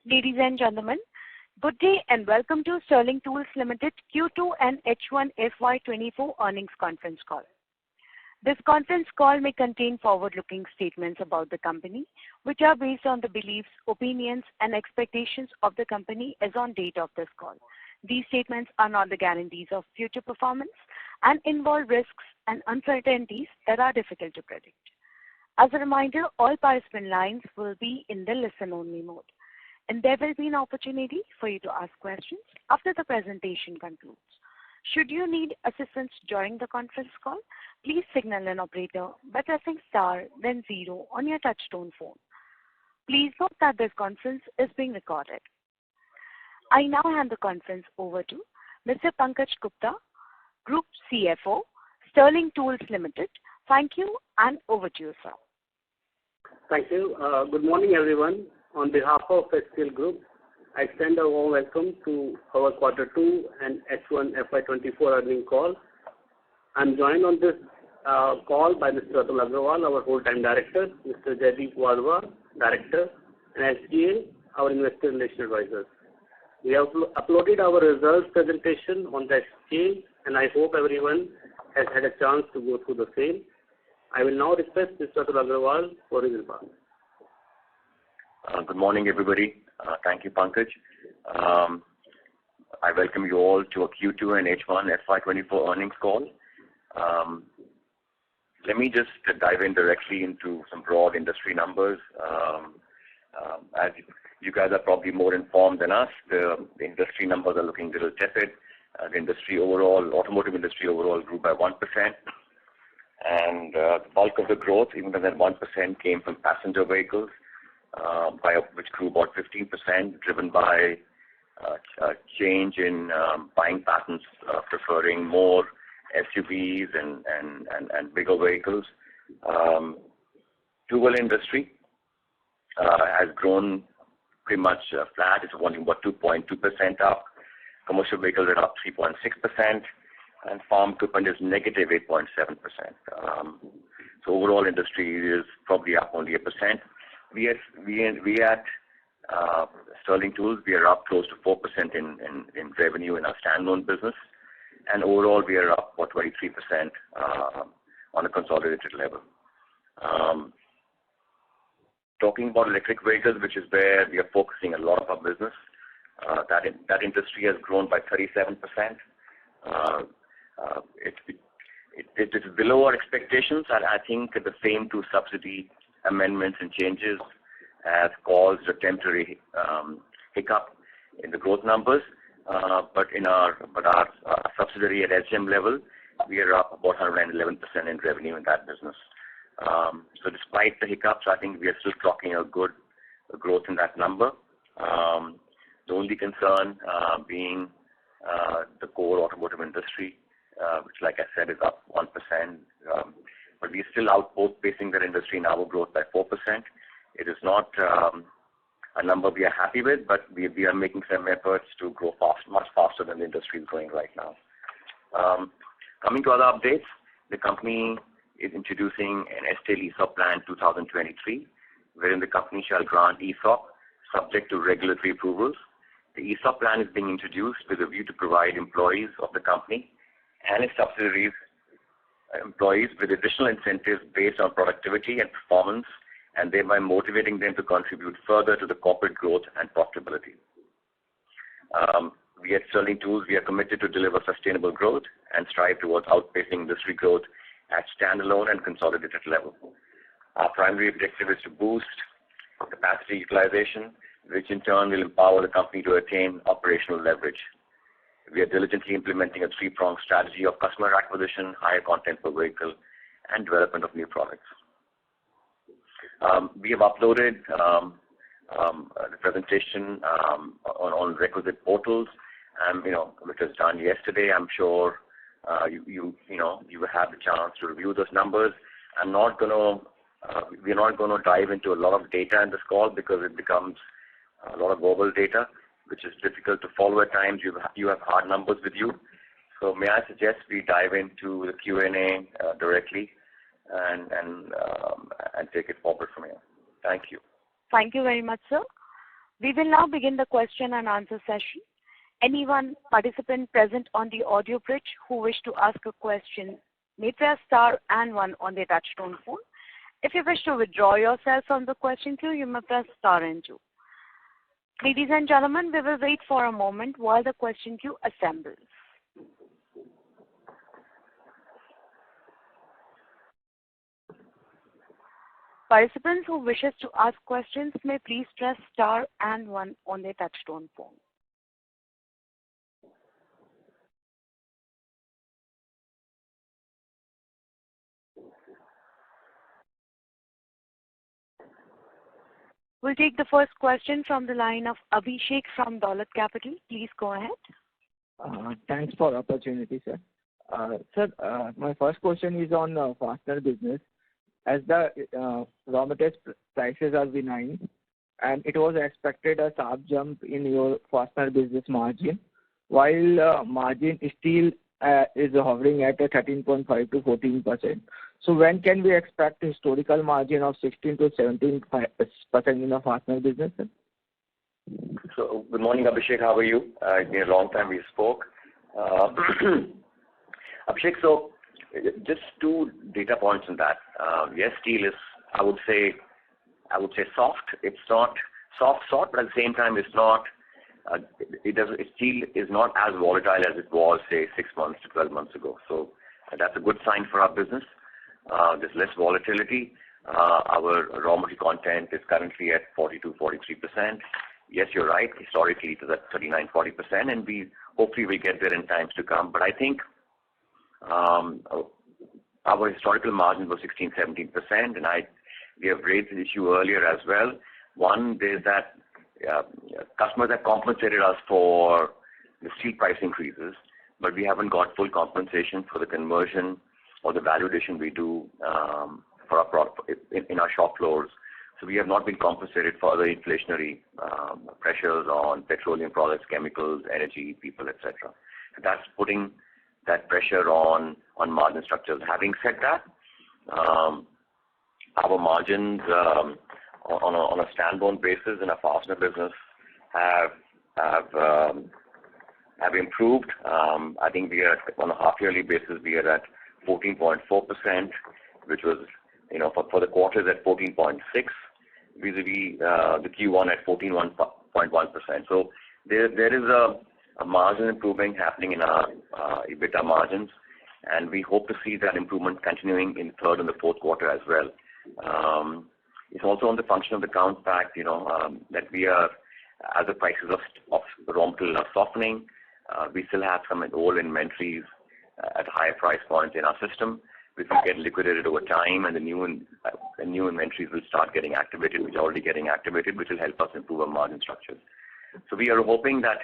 Ladies and gentlemen, good day and welcome to Sterling Tools Limited Q2 and H1 FY24 earnings conference call. This conference call may contain forward-looking statements about the company, which are based on the beliefs, opinions, and expectations of the company as on date of this call. These statements are not the guarantees of future performance and involve risks and uncertainties that are difficult to predict. As a reminder, all participant lines will be in the listen-only mode, and there will be an opportunity for you to ask questions after the presentation concludes. Should you need assistance during the conference call, please signal an operator by pressing star then 0 on your touchtone phone. Please note that this conference is being recorded. I now hand the conference over to Mr. Pankaj Gupta, Group CFO, Sterling Tools Limited. Thank you, and over to you, sir. Thank you. Good morning, everyone. On behalf of STL Group, I extend a warm welcome to our Q2 and H1 FY24 earnings call. I'm joined on this call by Mr. Atul Agrawal, our full-time director, Mr. Jaideep Wadhwa, director, and SGA, our investor relations advisor. We have uploaded our results presentation on the exchange, and I hope everyone has had a chance to go through the same. I will now request Mr. Atul Agrawal for his remarks. Good morning, everybody. Thank you, Pankaj. I welcome you all to a Q2 and H1 FY24 earnings call. Let me just dive in directly into some broad industry numbers. As you guys are probably more informed than us, the industry numbers are looking a little tepid. The industry overall, automotive industry overall, grew by 1%. And the bulk of the growth, even though that 1%, came from passenger vehicles, which grew about 15%, driven by a change in buying patterns, preferring more SUVs and bigger vehicles. Two-wheeler industry has grown pretty much flat. It's only about 2.2% up. Commercial vehicles are up 3.6%, and farm equipment is negative 8.7%. So overall industry is probably up only 1%. We at Sterling Tools, we are up close to 4% in revenue in our standalone business, and overall we are up about 23% on a consolidated level. Talking about electric vehicles, which is where we are focusing a lot of our business, that industry has grown by 37%. It is below our expectations, and I think the same to subsidy amendments and changes has caused a temporary hiccup in the growth numbers. But our subsidiary at SGM level, we are up about 111% in revenue in that business. So despite the hiccups, I think we are still clocking a good growth in that number. The only concern being the core automotive industry, which, like I said, is up 1%. But we are still outpacing that industry in our growth by 4%. It is not a number we are happy with, but we are making some efforts to grow much faster than the industry is growing right now. Coming to other updates, the company is introducing an STL ESOP plan 2023, wherein the company shall grant ESOP subject to regulatory approvals. The ESOP plan is being introduced with a view to provide employees of the company and its subsidiaries employees with additional incentives based on productivity and performance, and thereby motivating them to contribute further to the corporate growth and profitability. We at Sterling Tools, we are committed to deliver sustainable growth and strive towards outpacing industry growth at standalone and consolidated level. Our primary objective is to boost capacity utilization, which in turn will empower the company to attain operational leverage. We are diligently implementing a three-pronged strategy of customer acquisition, higher content per vehicle, and development of new products. We have uploaded the presentation on requisite portals, which was done yesterday. I'm sure you will have the chance to review those numbers. We're not going to dive into a lot of data in this call because it becomes a lot of verbal data, which is difficult to follow at times. You have hard numbers with you. So may I suggest we dive into the Q&A directly and take it forward from here. Thank you. Thank you very much, sir. We will now begin the question and answer session. Anyone participant present on the audio bridge who wish to ask a question may press star and one on their touchtone phone. If you wish to withdraw yourself from the question queue, you may press star and two. Ladies and gentlemen, we will wait for a moment while the question queue assembles. Participants who wishes to ask questions may please press star and one on their touchtone phone. We'll take the first question from the line of Abhishek from Dolat Capital. Please go ahead. Thanks for the opportunity, sir. Sir, my first question is on fastener business. As the raw materials prices are benign, and it was expected a sharp jump in your fastener business margin, while margin still is hovering at a 13.5 to 14%. So when can we expect historical margin of 16 to 17% in the fastener business, sir? So good morning, Abhishek. How are you? It's been a long time we spoke. Abhishek, so just two data points on that. Yes, steel is, I would say soft. It's not soft, but at the same time, it's not. Steel is not as volatile as it was, say, 6 months to 12 months ago. So that's a good sign for our business. There's less volatility. Our raw material content is currently at 42-43%. Yes, you're right. Historically, it was at 39-40%, and we hopefully will get there in times to come. But I think our historical margin was 16-17%, and we have raised the issue earlier as well. One, there's that customers have compensated us for the steel price increases, but we haven't got full compensation for the conversion or the value addition we do for our product in our shop floors. So we have not been compensated for other inflationary pressures on petroleum products, chemicals, energy, people, etc. That's putting that pressure on margin structures. Having said that, our margins on a standalone basis in a fastener business have improved. I think we are on a half-yearly basis. We are at 14.4%, which was for the quarters at 14.6%, vis-a-vis the Q1 at 14.1%. So there is a margin improvement happening in our EBITDA margins, and we hope to see that improvement continuing in third and the fourth quarter as well. It's also on the function of the count fact, that we are, as the prices of raw material are softening, we still have some old inventories at higher price points in our system, which will get liquidated over time, and the new inventories will start getting activated, which are already getting activated, which will help us improve our margin structures. So we are hoping that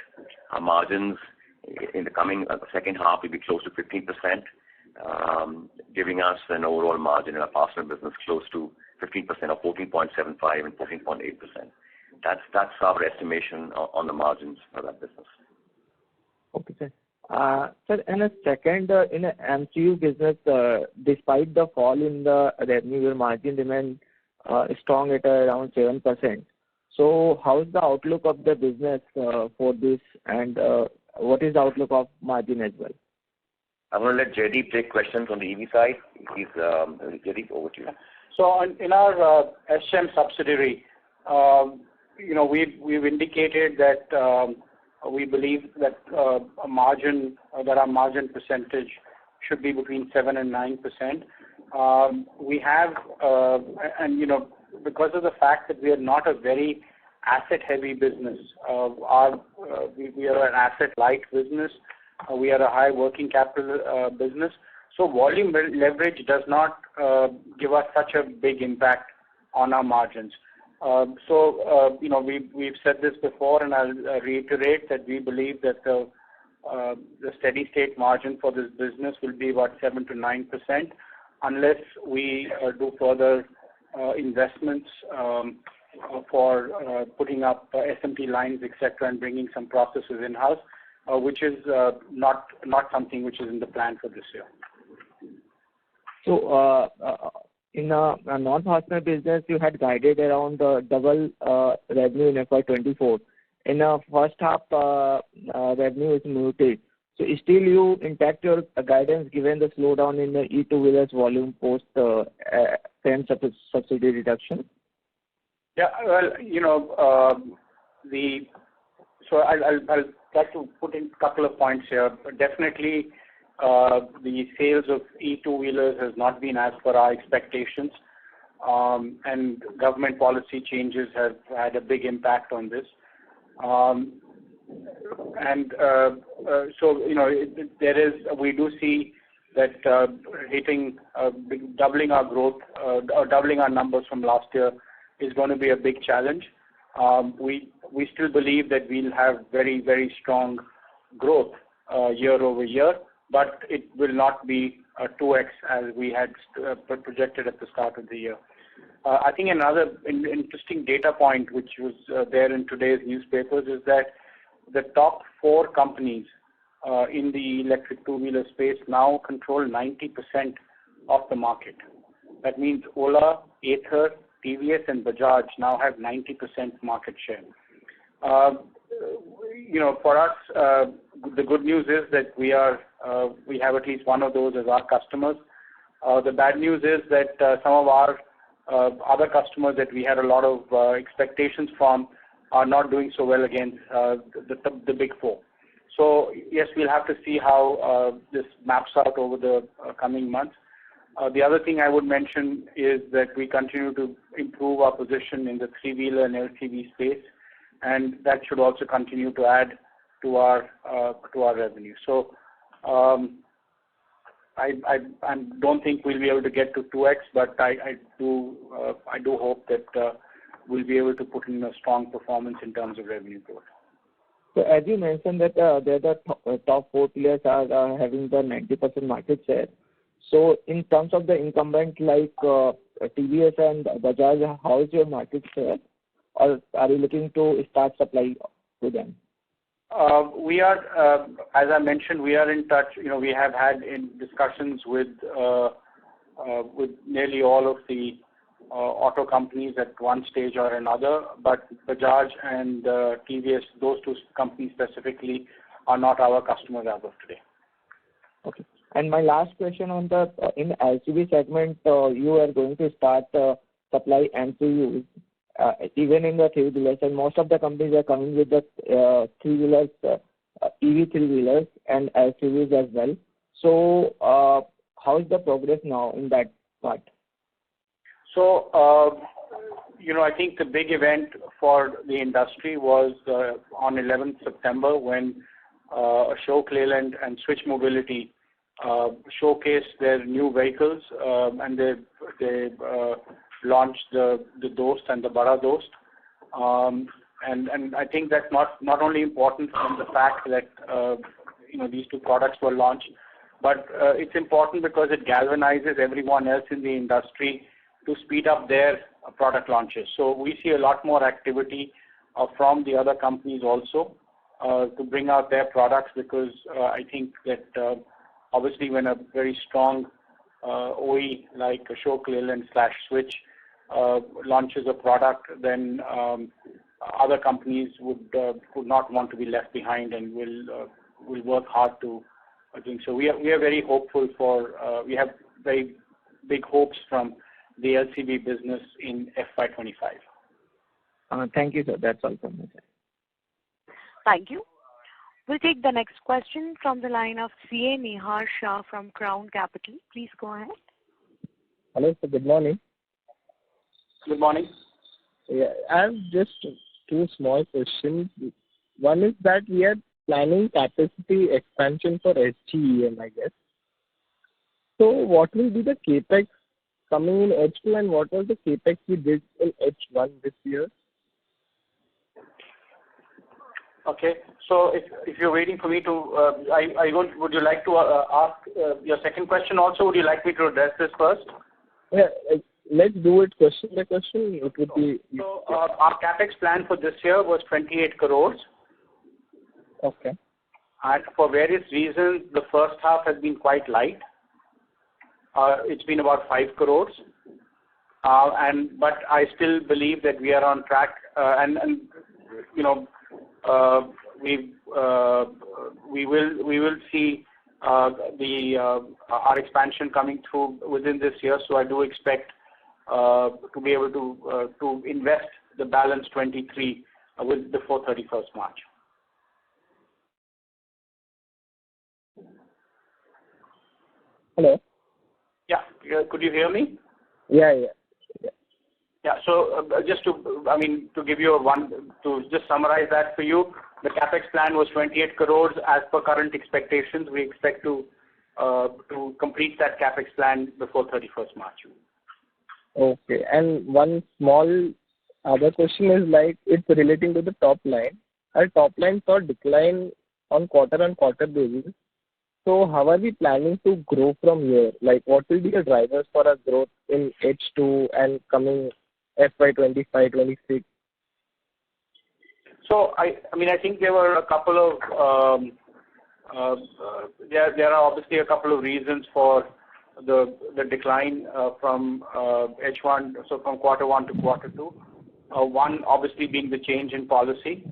our margins in the coming second half will be close to 15%, giving us an overall margin in our fastener business close to 15% or 14.75 and 14.8%. That's our estimation on the margins for that business. Okay, sir. Sir, and a second, in a MCU business, despite the fall in the revenue, your margin remains strong at around 7%. So how is the outlook of the business for this, and what is the outlook of margin as well? I'm going to let Jaideep take questions on the EV side. He's Jaideep, over to you. So in our SCM subsidiary, we've indicated that we believe that our margin percentage should be between 7 and 9%. We have, because of the fact that we are not a very asset-heavy business, we are an asset-light business. We are a high working capital business. So volume leverage does not give us such a big impact on our margins. We've said this before, and I'll reiterate that we believe that the steady state margin for this business will be about 7 to 9%, unless we do further investments for putting up SMT lines, etc., and bringing some processes in-house, which is not something which is in the plan for this year. So, in a non-fastener business, you had guided around double revenue in FY24. In the first half, revenue is muted. So still you intact your guidance given the slowdown in the e-two-wheelers volume post FAME subsidy reduction? Yeah, well, so I'll try to put in a couple of points here. But definitely, the sales of e-two-wheelers has not been as per our expectations, and government policy changes have had a big impact on this. So we do see that doubling our growth or doubling our numbers from last year is going to be a big challenge. We still believe that we'll have very, very strong growth year over year, but it will not be 2x as we had projected at the start of the year. I think another interesting data point which was there in today's newspapers is that the top 4 companies in the electric two-wheeler space now control 90% of the market. That means Ola, Ather, TVS and Bajaj now have 90% market share. For us, the good news is that we have at least one of those as our customers. The bad news is that some of our other customers that we had a lot of expectations from are not doing so well against the big 4. So yes, we'll have to see how this maps out over the coming months. The other thing I would mention is that we continue to improve our position in the three-wheeler and LCV space, and that should also continue to add to our revenue. So I don't think we'll be able to get to 2x, but I do hope that we'll be able to put in a strong performance in terms of revenue growth. So as you mentioned that the top 4 players are having the 90% market share. So in terms of the incumbent like TVS and Bajaj, how is your market share? Or are you looking to start supply to them? We are, as I mentioned, we are in touch. We have had discussions with nearly all of the auto companies at one stage or another, but Bajaj and TVS, those 2 companies specifically, are not our customers as of today. Okay. And my last question on in the LCV segment, you are going to start supply MCUs even in the three-wheelers, and most of the companies are coming with the three-wheelers, EV three-wheelers and LCVs as well. So how is the progress now in that part? So, I think the big event for the industry was on 11th September when Ashok Leyland and Switch Mobility showcased their new vehicles, and they launched the Dost and the Bada Dost. And I think that's not only important from the fact that these 2 products were launched, but it's important because it galvanizes everyone else in the industry to speed up their product launches. So we see a lot more activity from the other companies also to bring out their products, because I think that obviously when a very strong OE like Ashok Leyland / Switch launches a product, then other companies would not want to be left behind and will work hard to think. So we are very hopeful we have very big hopes from the LCV business in FY25. Thank you, sir. That's all from my side. Thank you. We'll take the next question from the line of CA Nihar Shah from Crown Capital. Please go ahead. Hello, sir. Good morning. Good morning. Yeah, I have just 2 small questions. One is that we are planning capacity expansion for SGEM, I guess. So what will be the capex coming in H2, and what was the capex we did in H1 this year? Okay. So if you're waiting for me to, would you like to ask your second question also? Would you like me to address this first? Yeah, let's do it question by question. It would be. So our capex plan for this year was 28 crores. Okay. And for various reasons, the first half has been quite light. It's been about 5 crores. But I still believe that we are on track, we will see our expansion coming through within this year. So I do expect to be able to invest the balance 23 before 31st March. Hello. Yeah. Could you hear me? Yeah. Yeah. So just to give you to just summarize that for you, the capex plan was 28 crores as per current expectations. We expect to complete that capex plan before 31st March. Okay. And one small other question is it's relating to the top line. Our top line saw decline on quarter-on-quarter basis. So how are we planning to grow from here? What will be the drivers for our growth in H2 and coming FY25, 26? So I think there were a couple of there are obviously a couple of reasons for the decline from H1, so from quarter 1 to quarter 2. One obviously being the change in policy,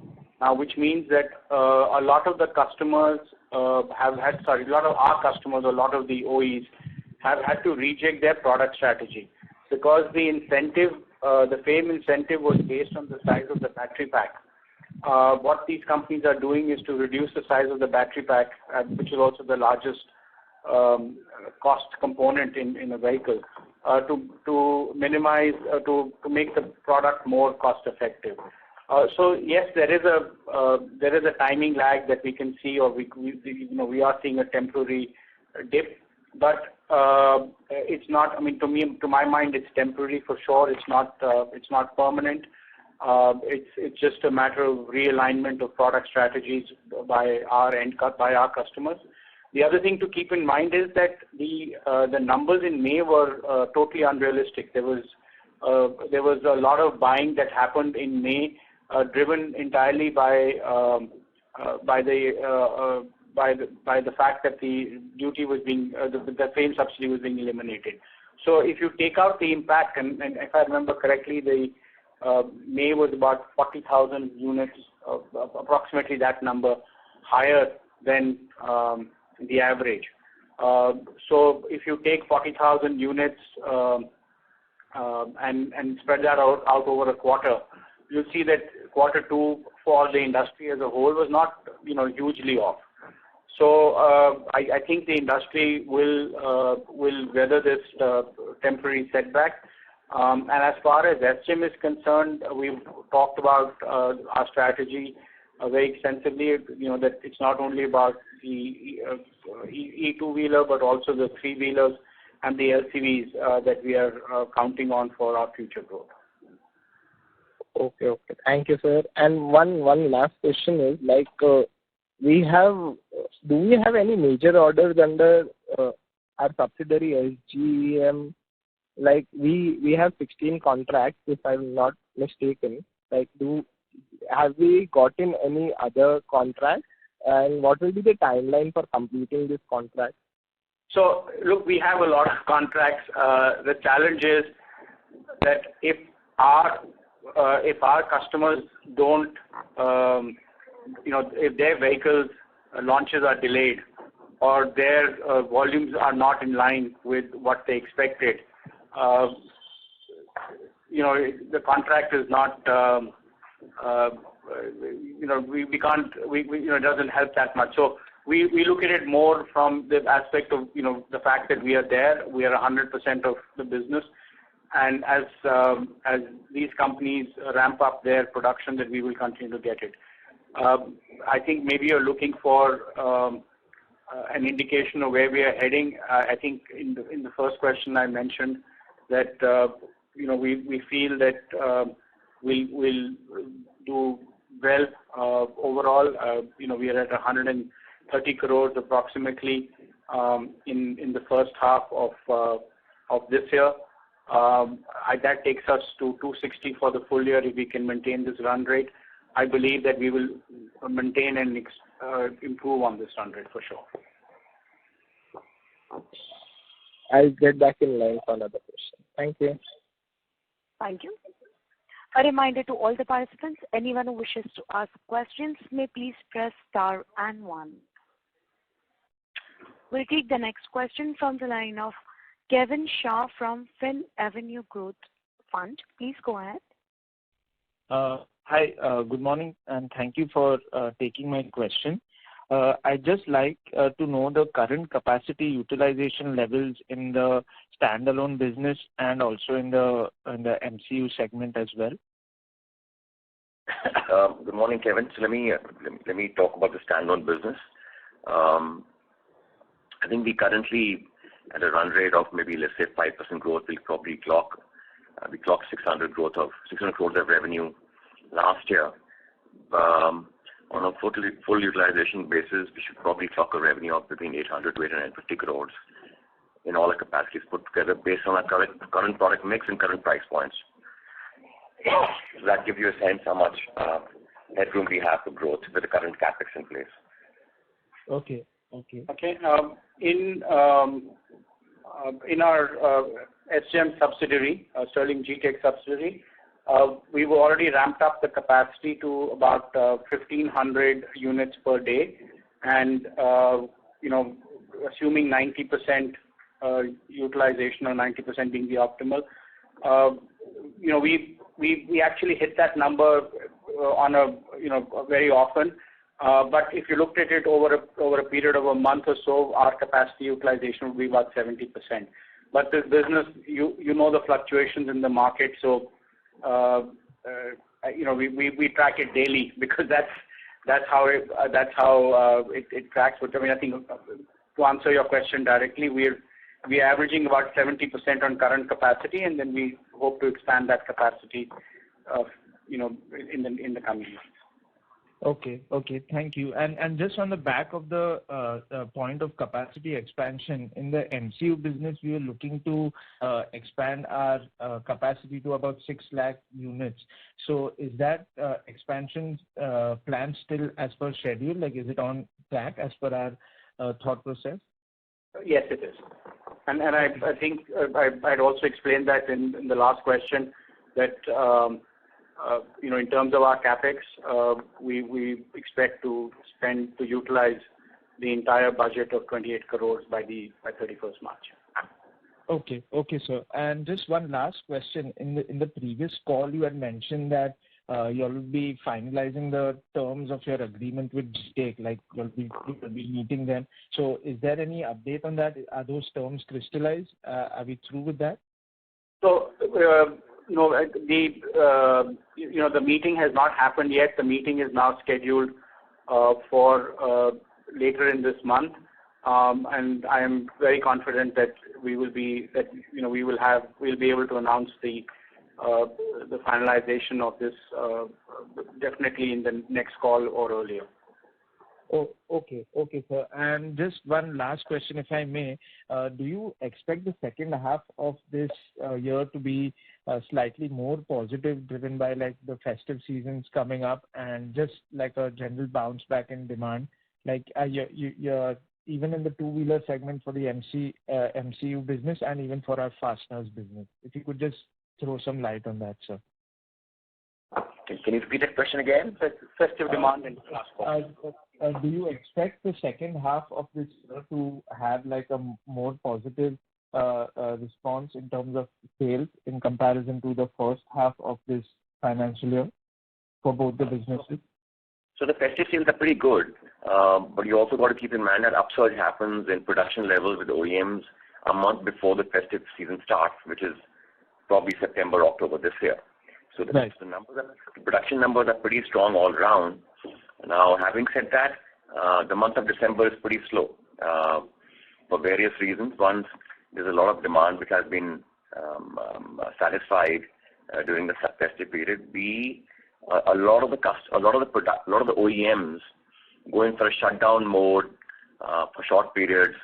which means that a lot of the customers a lot of our customers, a lot of the OEs have had to reject their product strategy because the incentive, the FAME incentive was based on the size of the battery pack. What these companies are doing is to reduce the size of the battery pack, which is also the largest cost component in a vehicle, to minimize, to make the product more cost effective. So yes, there is a timing lag that we can see, or we are seeing a temporary dip, but it's not. To my mind, it's temporary for sure. It's not permanent. It's just a matter of realignment of product strategies by our customers. The other thing to keep in mind is that the numbers in May were totally unrealistic. There was a lot of buying that happened in May, driven entirely by the fact that the duty was being the FAME subsidy was being eliminated. So if you take out the impact, and if I remember correctly, the May was about 40,000 units, approximately that number, higher than the average. So if you take 40,000 units and spread that out over a quarter, you'll see that quarter 2 for the industry as a whole was not hugely off. So I think the industry will weather this temporary setback. And as far as SGM is concerned, we've talked about our strategy very extensively. That it's not only about the E2-wheeler, but also the 3-wheelers and the LCVs that we are counting on for our future growth. Okay. Thank you, sir. And one last question is do we have any major orders under our subsidiary SGM? We have 16 contracts, if I'm not mistaken. Have we gotten any other contracts? And what will be the timeline for completing this contract? So look, we have a lot of contracts. The challenge is that if our customers don't, if their vehicles launches are delayed or their volumes are not in line with what they expected, the contract is not, we can't, it doesn't help that much. So we look at it more from the aspect of, the fact that we are there, we are 100% of the business. And as these companies ramp up their production, that we will continue to get it. I think maybe you're looking for an indication of where we are heading. I think in the first question I mentioned that we feel that we'll do well overall. We are at 130 crores approximately in the first half of this year. That takes us to 260 for the full year if we can maintain this run rate. I believe that we will maintain and improve on this run rate for sure. I'll get back in line for another question. Thank you. Thank you. A reminder to all the participants, anyone who wishes to ask questions may please press star and 1. We'll take the next question from the line of Kevin Shah from Fin Avenue Growth Fund. Please go ahead. Hi, good morning, and thank you for taking my question. I'd just like to know the current capacity utilization levels in the standalone business and also in the MCU segment as well. Good morning, Kevin. So let me talk about the standalone business. I think we currently at a run rate of maybe let's say 5% growth. We'll probably clock 600 crores of revenue last year. On a full utilization basis, we should probably clock a revenue of between 800 to 850 crores in all the capacities put together based on our current product mix and current price points. So that gives you a sense how much headroom we have for growth with the current capex in place. Okay. In our SGM subsidiary, Sterling GTech subsidiary, we've already ramped up the capacity to about 1,500 units per day, and assuming 90% utilization or 90% being the optimal, we actually hit that number on a very often. But if you looked at it over a period of a month or so, our capacity utilization would be about 70%. But this business, the fluctuations in the market, so we track it daily because that's how it tracks. But I think to answer your question directly, we're averaging about 70% on current capacity, and then we hope to expand that capacity, in the coming months. Okay, thank you. And just on the back of the point of capacity expansion, in the MCU business, we are looking to expand our capacity to about 6 lakh units. So is that expansion plan still as per schedule? Like, is it on track as per our thought process? Yes, it is. And I think I'd also explained that in the last question that in terms of our capex, we expect to utilize the entire budget of 28 crores by 31st March. Okay, sir. And just one last question. In the previous call, you had mentioned that you will be finalizing the terms of your agreement with Stake, like you'll be meeting them. So is there any update on that? Are those terms crystallized? Are we through with that? So, the meeting has not happened yet. The meeting is now scheduled for later in this month, and I am very confident that we'll be able to announce the finalization of this definitely in the next call or earlier. Oh, okay, sir. And just one last question, if I may. Do you expect the second half of this year to be slightly more positive, driven by like the festive seasons coming up and just like a general bounce back in demand? Like you're even in the two-wheeler segment for the MCU business and even for our fasteners business. If you could just throw some light on that, sir. Can you repeat that question again? Festive demand in last quarter. Do you expect the second half of this year to have like a more positive response in terms of sales in comparison to the first half of this financial year for both the businesses? So the festive sales are pretty good, but you also got to keep in mind that upsurge happens in production levels with OEMs a month before the festive season starts, which is probably September, October this year. So the production numbers are pretty strong all around. Now, having said that, the month of December is pretty slow for various reasons. One, there's a lot of demand which has been satisfied during the festive period. B, a lot of the OEMs going for a shutdown mode for short periods,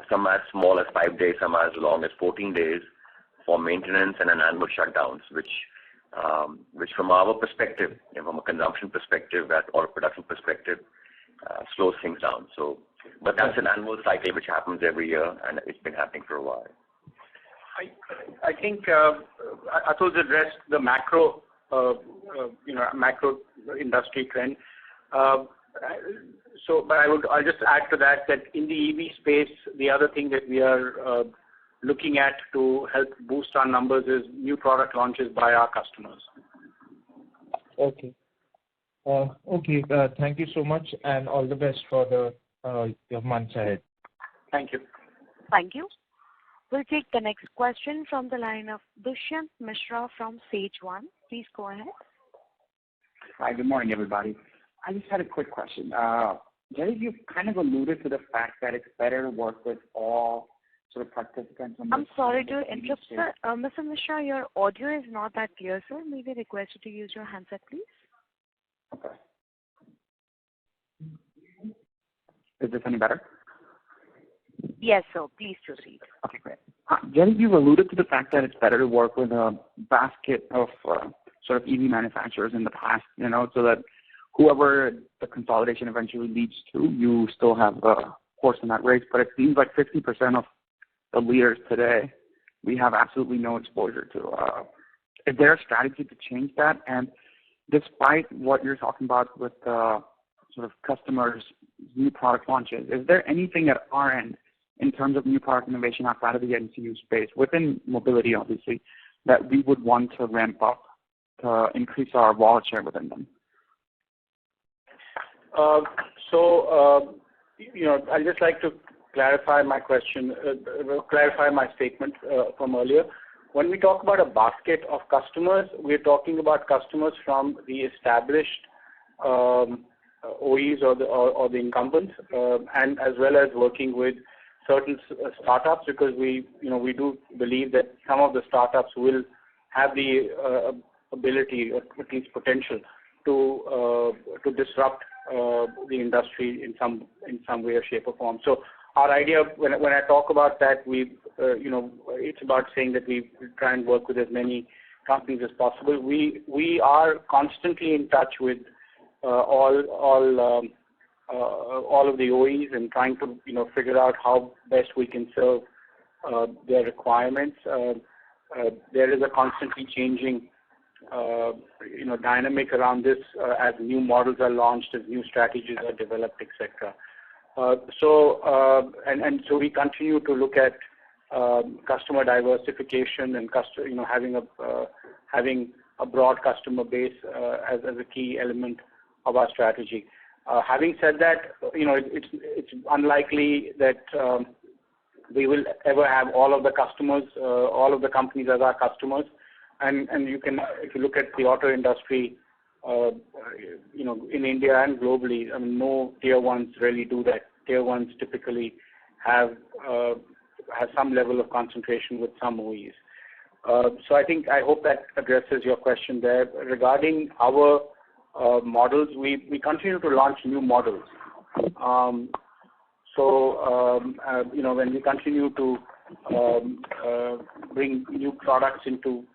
some as small as 5 days, some as long as 14 days for maintenance and an annual shutdowns, which from our perspective, from a consumption perspective or a production perspective, slows things down. So, but that's an annual cycle which happens every year, and it's been happening for a while. I think Atul addressed the macro, macro industry trend. But I'll just add to that in the EV space, the other thing that we are looking at to help boost our numbers is new product launches by our customers. Okay. Thank you so much, and all the best for your months ahead. Thank you. Thank you. We'll take the next question from the line of Dushyant Mishra from Sage One. Please go ahead. Hi, good morning, everybody. I just had a quick question. Jerry, you kind of alluded to the fact that it's better to work with all sort of participants. I'm sorry to interrupt, sir. Mr. Mishra, your audio is not that clear, sir. May we request you to use your handset, please? Okay. Is this any better? Yes, sir. Please proceed. Okay, great. Jerry, you've alluded to the fact that it's better to work with a basket of sort of EV manufacturers in the past, so that whoever the consolidation eventually leads to, you still have a horse in that race. But it seems like 50% of the leaders today, we have absolutely no exposure to. Is there a strategy to change that? And despite what you're talking about with sort of customers' new product launches, is there anything at our end in terms of new product innovation outside of the MCU space, within mobility, obviously, that we would want to ramp up to increase our wallet share within them? I'd just like to clarify my statement from earlier. When we talk about a basket of customers, we're talking about customers from the established OEs or the incumbents, and as well as working with certain startups, because we do believe that some of the startups will have the ability, or at least potential, to disrupt the industry in some way or shape or form. So our idea, when I talk about that, it's about saying that we try and work with as many companies as possible. We are constantly in touch with all of the OEs and trying to figure out how best we can serve their requirements. There is a constantly changing dynamic around this as new models are launched, as new strategies are developed, etc. So we continue to look at customer diversification and having a broad customer base as a key element of our strategy. Having said that, it's unlikely that we will ever have all of the customers, all of the companies as our customers. And you can, if you look at the auto industry, in India and globally, I mean, no tier ones really do that. Tier ones typically have some level of concentration with some OEs. So I hope that addresses your question there. Regarding our models, we continue to launch new models. When we continue to bring new products into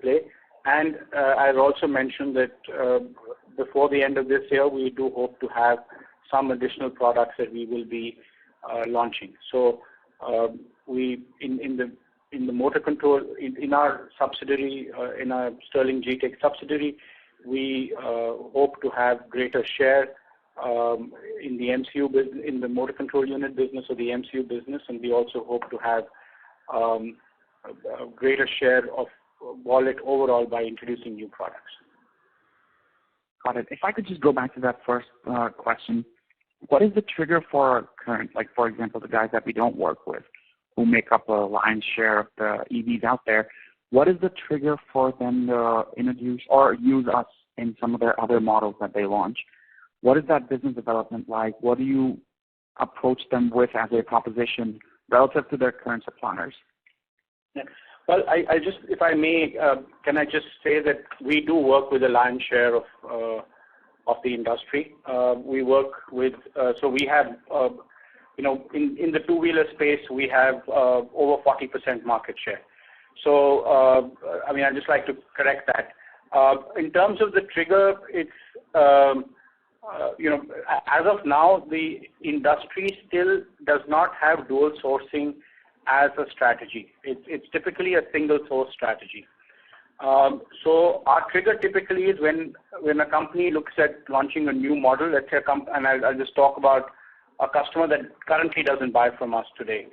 play, and I've also mentioned that before the end of this year, we do hope to have some additional products that we will be launching. So we in the motor control in our subsidiary, in our Sterling GTech subsidiary, we hope to have greater share in the MCU business, in the motor control unit business or the MCU business, and we also hope to have a greater share of wallet overall by introducing new products. Got it. If I could just go back to that first question, what is the trigger for current, like for example, the guys that we don't work with, who make up a lion's share of the EVs out there? What is the trigger for them to introduce or use us in some of their other models that they launch? What is that business development like? What do you approach them with as a proposition relative to their current suppliers? Yeah. Well, I just, if I may, can I just say that we do work with a lion's share of the industry. We work with, so we have, in the two-wheeler space, we have over 40% market share. So, I'd just like to correct that. In terms of the trigger, it's, as of now, the industry still does not have dual sourcing as a strategy. It's typically a single source strategy. So our trigger typically is when a company looks at launching a new model. Let's say and I'll just talk about a customer that currently doesn't buy from us today.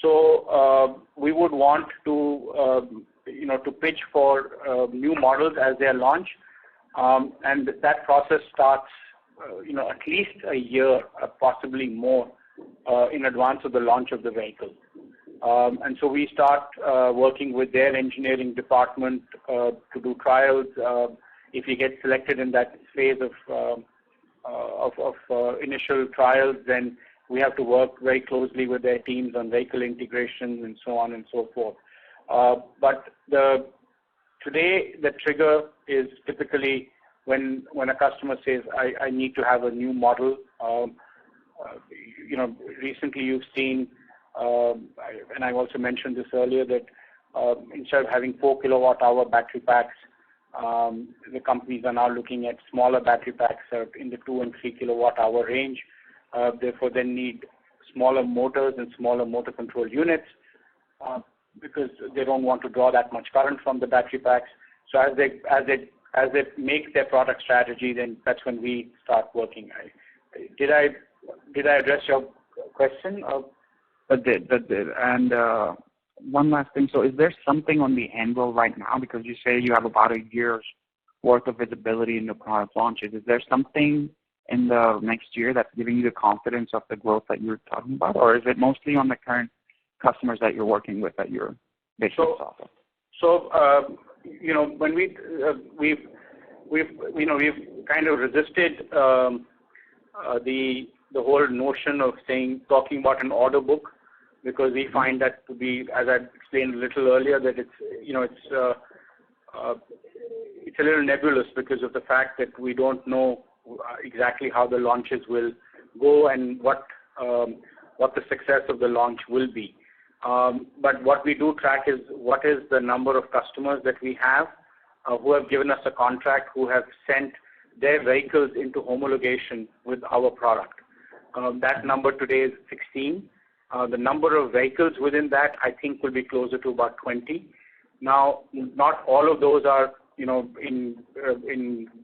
So we would want to to pitch for new models as they are launched, and that process starts at least a year, possibly more, in advance of the launch of the vehicle. And so we start working with their engineering department to do trials. If we get selected in that phase of initial trials, then we have to work very closely with their teams on vehicle integration and so on and so forth. But today the trigger is typically when a customer says, I need to have a new model. Recently you've seen, and I also mentioned this earlier, that instead of having 4 kilowatt-hour battery packs, the companies are now looking at smaller battery packs in the 2 and 3 kilowatt-hour range. Therefore, they need smaller motors and smaller motor control units because they don't want to draw that much current from the battery packs. So as they make their product strategy, then that's when we start working. Did I address your question? That did. And one last thing. So is there something on the anvil right now? Because you say you have about a year's worth of visibility in the product launches. Is there something in the next year that's giving you the confidence of the growth that you're talking about? Or is it mostly on the current customers that you're working with that you're basically off of? So, when we've kind of resisted the whole notion of talking about an order book, because we find that to be, as I explained a little earlier, that it's a little nebulous because of the fact that we don't know exactly how the launches will go and what the success of the launch will be. But what we do track is what is the number of customers that we have who have given us a contract, who have sent their vehicles into homologation with our product. That number today is 16. The number of vehicles within that, I think, will be closer to about 20. Now, not all of those are, in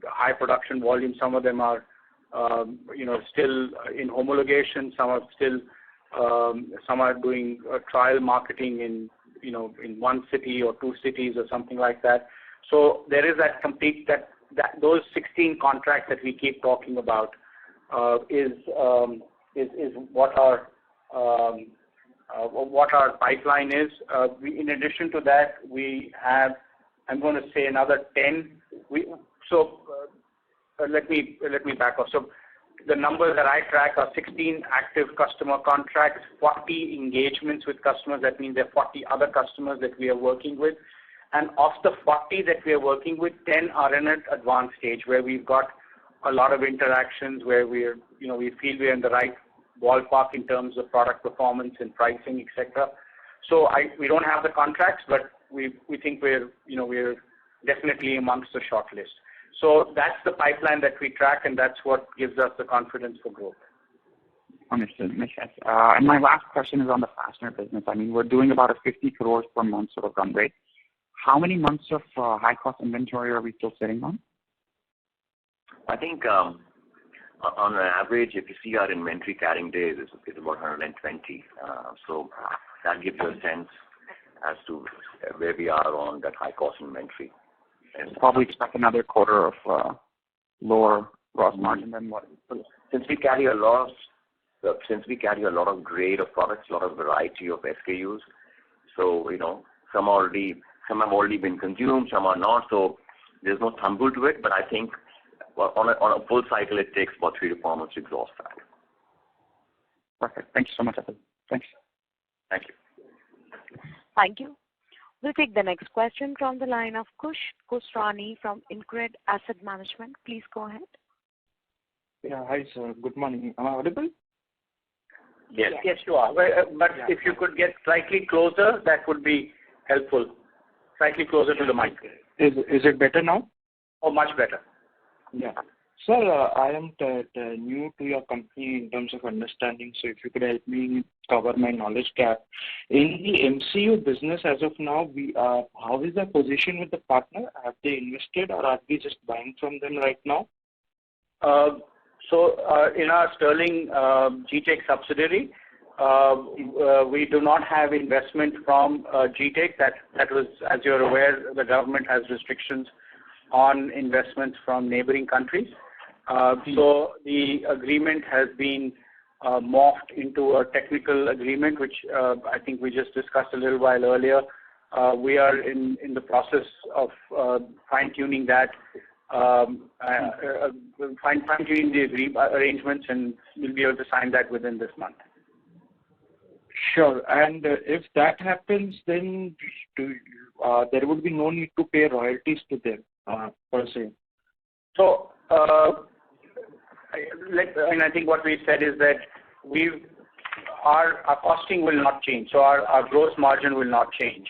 high production volume. Some of them are, still in homologation. Some are doing trial marketing in one city or 2 cities or something like that. So there is that those 16 contracts that we keep talking about is what our pipeline is. In addition to that, we have, I'm going to say, another 10. Let me back off. So the numbers that I track are 16 active customer contracts, 40 engagements with customers. That means there are 40 other customers that we are working with. And of the 40 that we are working with, 10 are in an advanced stage where we've got a lot of interactions, where we feel we're in the right ballpark in terms of product performance and pricing, etc. So we don't have the contracts, but we think we're definitely amongst the short list. So that's the pipeline that we track, and that's what gives us the confidence for growth. Understood. Makes sense. And my last question is on the fastener business. I mean, we're doing about a 50 crores per month sort of run rate. How many months of high-cost inventory are we still sitting on? I think on an average, if you see our inventory carrying days, is about 120. So that gives you a sense as to where we are on that high-cost inventory. And probably expect another quarter of lower gross margin than what. Since we carry a lot of grade of products, a lot of variety of SKUs, so some have already been consumed, some are not. So there's no thumb rule to it. But I think on a full cycle, it takes about 3 to 4 months to exhaust that. Perfect. Thank you so much, Atul. Thanks. Thank you. Thank you. We'll take the next question from the line of Kush Kusrani from InCred Asset Management. Please go ahead. Yeah, hi, sir. Good morning. Am I audible? Yes. Yes, you are. But if you could get slightly closer, that would be helpful. Slightly closer to the mic. Is it better now? Oh, much better. Yeah. Sir, I am new to your company in terms of understanding, so if you could help me cover my knowledge gap. In the MCU business as of now, how is the position with the partner? Have they invested or are we just buying from them right now? In our Sterling GTech subsidiary, we do not have investment from GTech. That was, as you're aware, the government has restrictions on investments from neighboring countries. So the agreement has been morphed into a technical agreement, which I think we just discussed a little while earlier. We are in the process of fine-tuning that, fine-tuning the arrangements, and we'll be able to sign that within this month. Sure. And if that happens, then there would be no need to pay royalties to them, per se. So, I think what we said is that our costing will not change, so our gross margin will not change.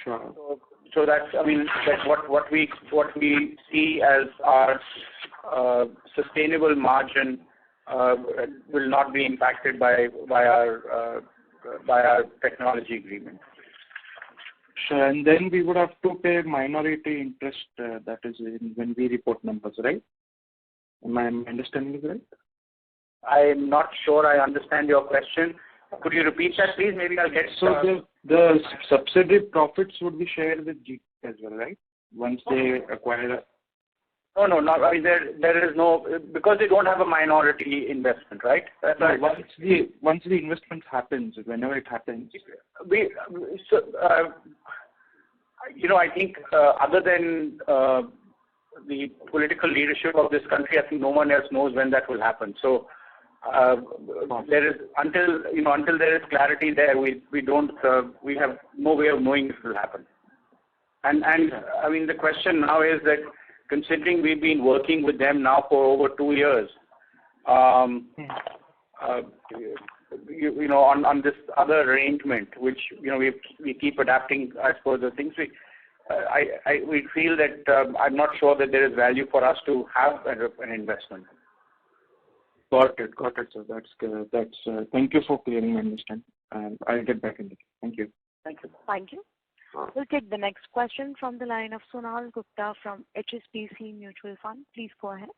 Sure. So that's what we see as our sustainable margin will not be impacted by our technology agreement. Sure. And then we would have to pay minority interest, that is when we report numbers, right? Am I understanding it right? I'm not sure I understand your question. Could you repeat that, please? Maybe I'll get. So the subsidiary profits would be shared with GT as well, right? Once they acquire. No, not. I mean, there is no, because they don't have a minority investment, right? That's right. Once the investment happens, whenever it happens. I think other than the political leadership of this country, I think no one else knows when that will happen. So there is until there is clarity there, we have no way of knowing if it will happen. And I mean, the question now is that, considering we've been working with them now for over 2 years, on this other arrangement, which we keep adapting as per the things we feel that I'm not sure that there is value for us to have an investment. Got it, sir. That's thank you for clearing my understanding. I'll get back in the queue. Thank you. Thank you. We'll take the next question from the line of Sonal Gupta from HSBC Mutual Fund. Please go ahead.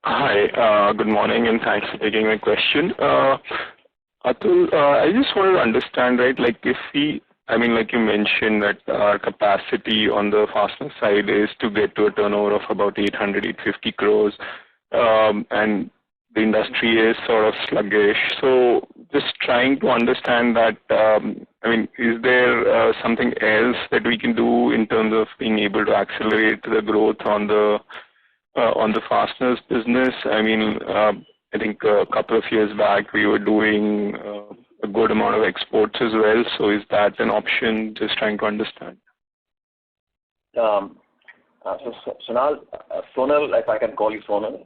Hi, good morning, and thanks for taking my question. Atul, I just wanted to understand, right, like like you mentioned that our capacity on the fastener side is to get to a turnover of about 850 crores, and the industry is sort of sluggish. So just trying to understand that, is there something else that we can do in terms of being able to accelerate the growth on the fasteners business? I think a couple of years back we were doing a good amount of exports as well. So is that an option? Just trying to understand. So Sonal, if I can call you Sonal.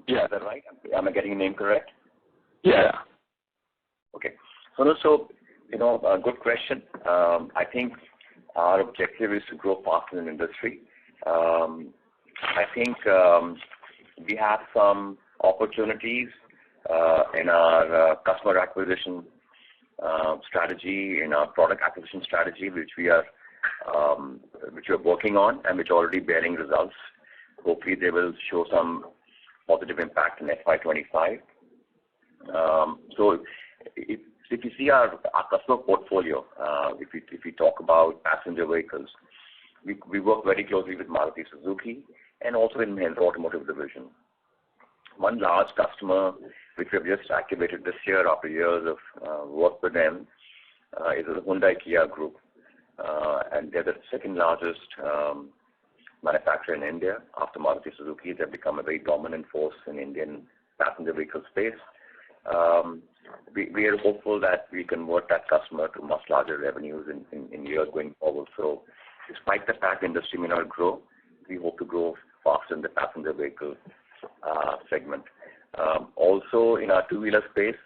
Yeah. Is that right? Am I getting your name correct? Yeah. Okay. Sonal, so, a good question. I think our objective is to grow faster in the industry. I think we have some opportunities in our customer acquisition strategy, in our product acquisition strategy, which we are working on and which are already bearing results. Hopefully, they will show some positive impact in FY25. So, if you see our customer portfolio, if we talk about passenger vehicles, we work very closely with Maruti Suzuki and also in the automotive division. One large customer which we have just activated this year after years of work with them is the Hyundai Kia Group, and they're the second largest manufacturer in India. After Maruti Suzuki, they've become a very dominant force in Indian passenger vehicle space. We are hopeful that we convert that customer to much larger revenues in years going forward. So, despite the fact the industry may not grow, we hope to grow faster in the passenger vehicle segment. Also, in our two-wheeler space,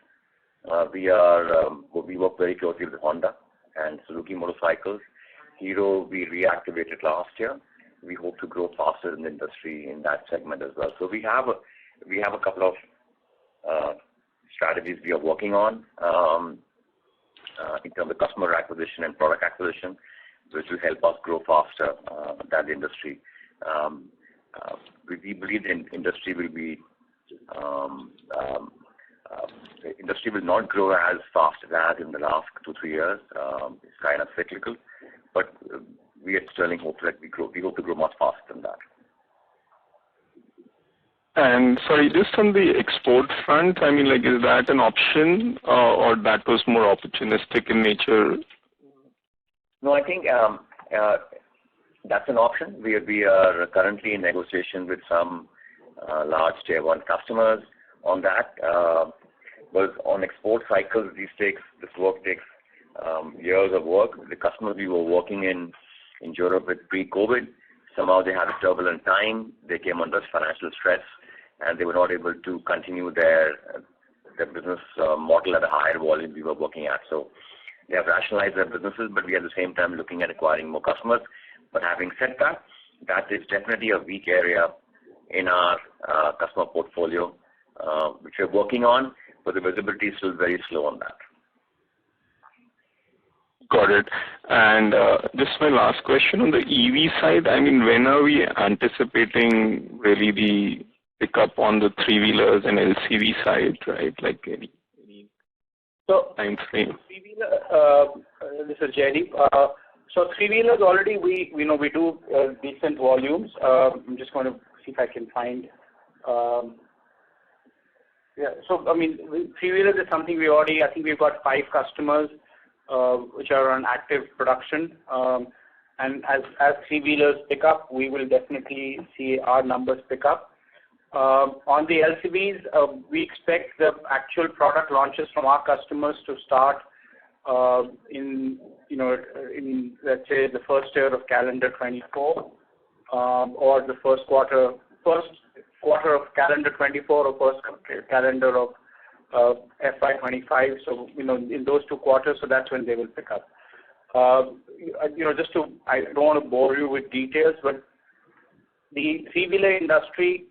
we work very closely with Honda and Suzuki motorcycles. Hero we reactivated last year, and we are hopeful that we can convert that customer to much larger revenues in years going forward. So, despite the fact the industry may not grow, we hope to grow faster in the passenger vehicle segment. Also, in our two-wheeler space, we work very closely with Honda and Suzuki motorcycles. Hero we reactivated last year, we hope to grow faster in the industry in that segment as well. So we have a couple of strategies we are working on in terms of customer acquisition and product acquisition, which will help us grow faster than the industry. We believe the industry will not grow as fast as in the last 2-3 years. It's kind of cyclical, but we at Sterling hope that we hope to grow much faster than that. And sorry, just on the export front, I mean, like, is that an option or that was more opportunistic in nature? No, I think that's an option. We are currently in negotiation with some large tier 1 customers on that. But on export cycles, this work takes years of work. The customers we were working in Europe with pre-COVID, somehow they had a turbulent time. They came under financial stress, and they were not able to continue their business model at a higher volume we were working at. So they have rationalized their businesses, but we at the same time looking at acquiring more customers. But having said that, that is definitely a weak area in our customer portfolio, which we're working on, but the visibility is still very slow on that. Got it. And just my last question on the EV side, I mean, when are we anticipating really the pickup on the three-wheelers and LCV side, right? Like any time frame? This is Jaideep. So three-wheelers already we do decent volumes. I'm just going to see if I can find. So I mean, three-wheelers is something I think we've got 5 customers which are on active production. And as three-wheelers pick up, we will definitely see our numbers pick up. On the LCVs, we expect the actual product launches from our customers to start in let's say the first year of calendar 24, or the first quarter of calendar 24, or first calendar of FY25. So in those 2 quarters, so that's when they will pick up. I don't want to bore you with details, but the three-wheeler industry,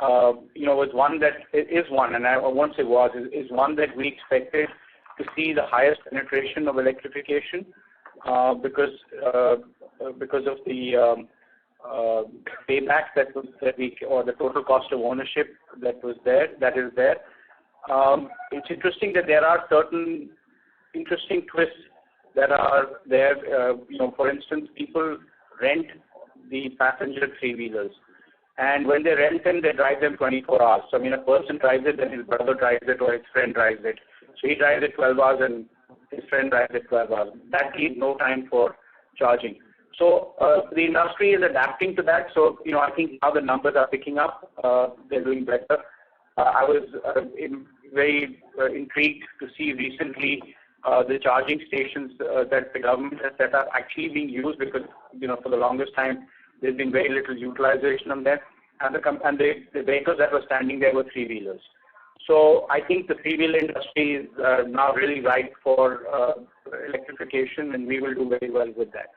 was one that is one, and I won't say was, is one that we expected to see the highest penetration of electrification because of the payback or the total cost of ownership that is there. It's interesting that there are certain interesting twists that are there. For instance, people rent the passenger three-wheelers, and when they rent them, they drive them 24 hours. So, I mean, a person drives it, then his brother drives it, or his friend drives it. So he drives it 12 hours, and his friend drives it 12 hours. That leaves no time for charging. So the industry is adapting to that. So, I think now the numbers are picking up. They're doing better. I was very intrigued to see recently the charging stations that the government has set up actually being used, because, for the longest time, there's been very little utilization on them, and the vehicles that were standing there were three-wheelers. So I think the three-wheeler industry is now really ripe for electrification, and we will do very well with that.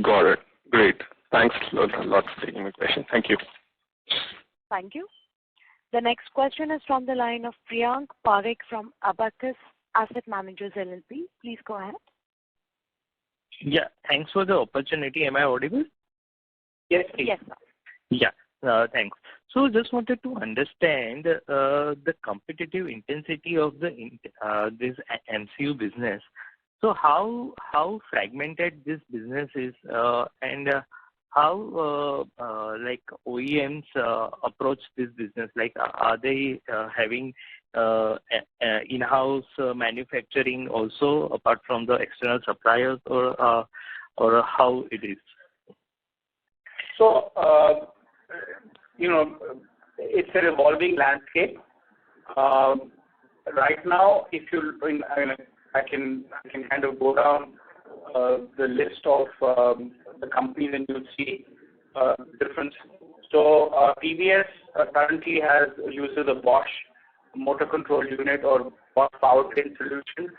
Got it. Great. Thanks a lot for taking my question. Thank you. Thank you. The next question is from the line of Priyank Parekh from Abacus Asset Managers LLP. Please go ahead. Yeah, thanks for the opportunity. Am I audible? Yes, please. Yes, sir. Yeah, thanks. So just wanted to understand the competitive intensity of this MCU business. So how fragmented this business is, and how like OEMs approach this business? Like, are they having in-house manufacturing also apart from the external suppliers, or how it is? So it's an evolving landscape. Right now, I can kind of go down the list of the companies, and you'll see difference. So TVS currently uses a Bosch motor control unit or Bosch powertrain solution.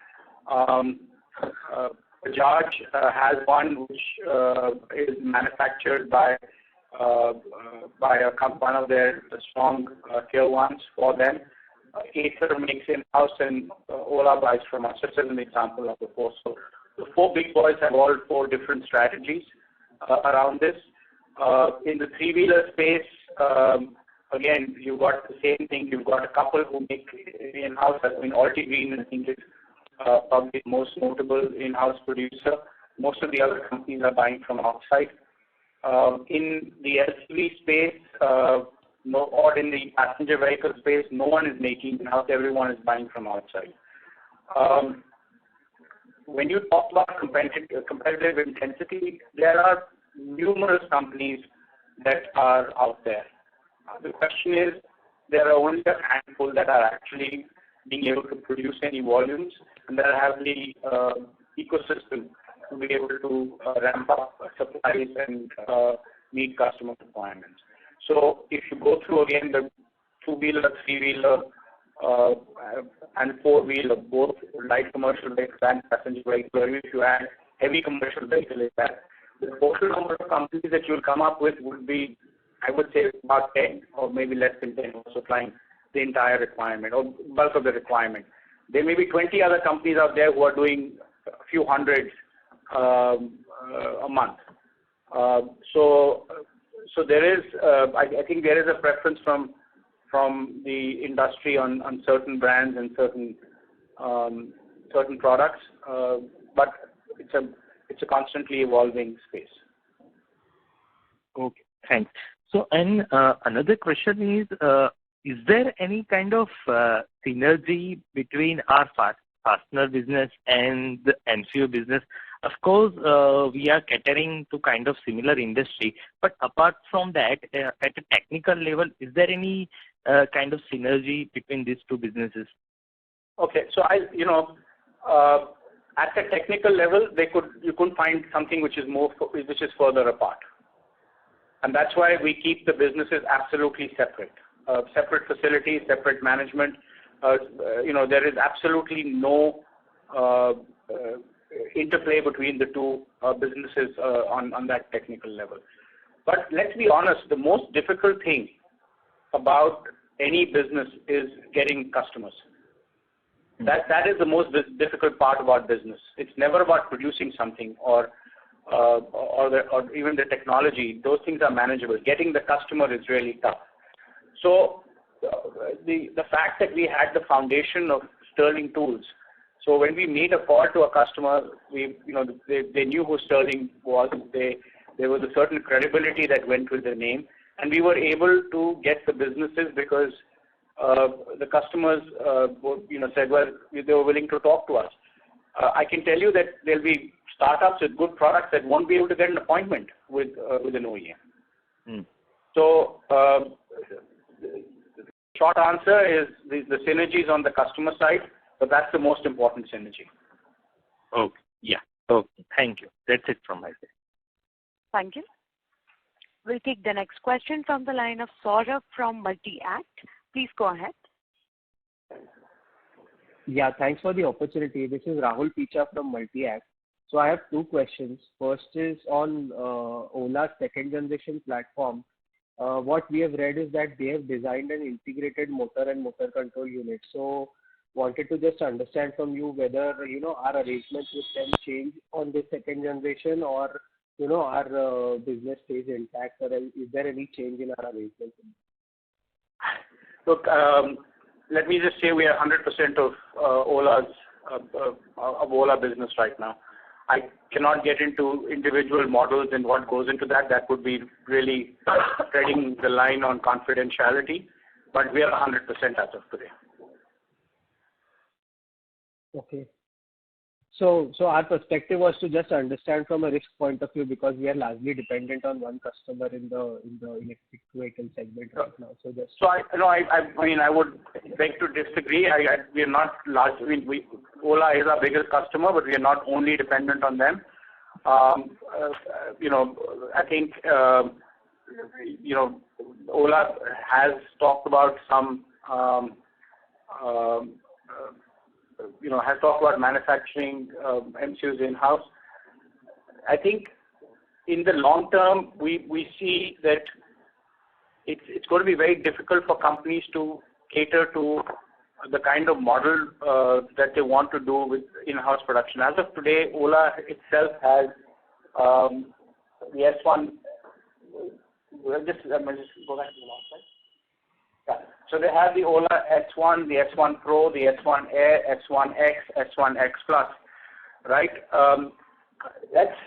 Bajaj has one which is manufactured by one of their strong tier ones for them. Ather makes in-house and Ola buys from us, just as an example of the four. So the four big boys have all four different strategies around this. In the three-wheeler space, again, you've got the same thing. You've got a couple who make in-house. I mean, Altigreen, I think, is probably the most notable in-house producer. Most of the other companies are buying from outside. In the LCV space, or in the passenger vehicle space, no one is making in-house. Everyone is buying from outside. When you talk about competitive intensity, there are numerous companies that are out there. The question is, there are only a handful that are actually being able to produce any volumes and that have the ecosystem to be able to ramp up supplies and meet customer requirements. So if you go through again the two-wheeler, three-wheeler, and four-wheeler, both light commercial vehicles and passenger vehicles, or if you add heavy commercial vehicles like that, the total number of companies that you'll come up with would be, I would say, about 10 or maybe less than 10 supplying the entire requirement or bulk of the requirement. There may be 20 other companies out there who are doing a few hundred a month. So there is, I think there is a preference from the industry on certain brands and certain products, but it's a constantly evolving space. Okay, thanks. So, and another question is there any kind of synergy between our fastener business and the MCU business? Of course, we are catering to kind of similar industry, but apart from that, at a technical level, is there any kind of synergy between these two businesses? Okay, so at the technical level, you couldn't find something which is further apart, and that's why we keep the businesses absolutely separate. Separate facilities, separate management. There is absolutely no interplay between the two businesses on that technical level. But let's be honest, the most difficult thing about any business is getting customers. That is the most difficult part about business. It's never about producing something or even the technology. Those things are manageable. Getting the customer is really tough. So the fact that we had the foundation of Sterling Tools, so when we made a call to a customer, they knew who Sterling was. There was a certain credibility that went with the name, and we were able to get the businesses because the customers said, well, they were willing to talk to us. I can tell you that there'll be startups with good products that won't be able to get an appointment with an OEM. So the short answer is the synergies on the customer side, but that's the most important synergy. Okay. Yeah. Okay. Thank you. That's it from my side. Thank you. We'll take the next question from the line of Saurabh from Multi-Act. Please go ahead. Yeah, thanks for the opportunity. This is Rahul Picha from Multi-Act. So I have two questions. First is on Ola's second generation platform. What we have read is that they have designed an integrated motor and motor control unit. So wanted to just understand from you whether, our arrangements with them change on the second generation or, our business stays intact, or is there any change in our arrangements? Look, let me just say we are 100% of Ola business right now. I cannot get into individual models and what goes into that. That would be really treading the line on confidentiality, but we are 100% as of today. Okay. So our perspective was to just understand from a risk point of view, because we are largely dependent on one customer in the electric vehicle segment right now. I would beg to disagree. We are not large. Ola is our biggest customer, but we are not only dependent on them. I think Ola has talked about some has talked about manufacturing MCUs in-house. I think in the long term, we see that it's going to be very difficult for companies to cater to the kind of model that they want to do with in-house production. As of today, Ola itself has the S1. Just go back to the last slide. Yeah. So they have the Ola S1, the S1 Pro, the S1 Air, S1X, S1X Plus, right? That's